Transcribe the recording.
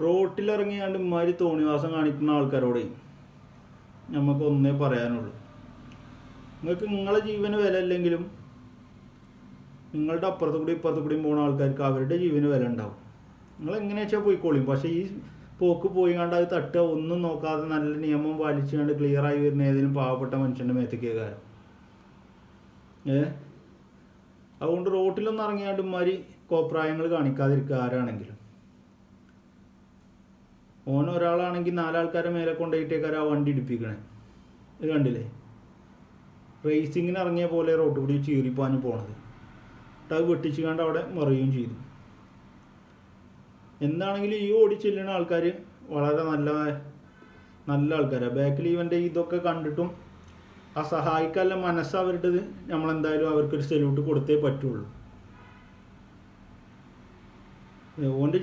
റോട്ടിലിറങ്ങിയാണ്ട് ഇമാതിരി തോന്നിവാസം കാണിക്കുന്ന ആൾക്കാരോട് നമുക്ക് ഒന്നേ പറയാനുള്ളൂ. നിങ്ങൾക്ക് നിങ്ങളെ ജീവന് വില ഇല്ലെങ്കിലും നിങ്ങളുടെ അപ്പുറത്ത് കൂടി ഇപ്പുറത്ത് കൂടിയും പോകുന്ന ആൾക്കാർക്ക് അവരുടെ ജീവന് വില ഉണ്ടാവും. നിങ്ങൾ എങ്ങനെയാ വെച്ചാൽ പോയിക്കോളിയും. പക്ഷേ ഈ പോക്ക് പോയി കണ്ട് അത് തട്ടുക ഒന്നും നോക്കാതെ നല്ല നിയമം പാലിച്ചു കണ്ട് ക്ലിയറായി വരുന്ന ഏതെങ്കിലും പാവപ്പെട്ട മനുഷ്യൻ്റെ മേത്തേക്ക് കാര്യം. അതുകൊണ്ട് റോട്ടിലൊന്നും ഇറങ്ങിയാണ്ട് ഇമാതിരി കോപ്രായങ്ങൾ കാണിക്കാതിരിക്കുക ആരാണെങ്കിലും. ഒരാളാണെങ്കിൽ 4 ആൾക്കാരെ മേലെ കൊണ്ടുപോയിട്ടേക്കാർ ആ വണ്ടി ഇടിപ്പിക്കണേ. ഇത് കണ്ടില്ലേ? റേസിങ്ങിന് ഇറങ്ങിയ പോലെ റോഡ് കൂടി ചീറിപ്പാഞ്ഞ് പോണത്. അത് വെട്ടിച്ചു കണ്ട് അവിടെ മറിയുകയും ചെയ്തു. എന്താണെങ്കിലും ഈ ഓടിച്ചെല്ലുന്ന ആൾക്കാർ വളരെ നല്ല ആൾക്കാരാണ്. ബാക്കിൽ ഇവൻ്റെ ഇതൊക്കെ കണ്ടിട്ടും ആ സഹായിക്കാനുള്ള മനസ്സ് അവരുടേത് നമ്മളെന്തായാലും അവർക്കൊരു സല്യൂട്ട് കൊടുത്തേ പറ്റുള്ളൂ. ഓൻ്റെ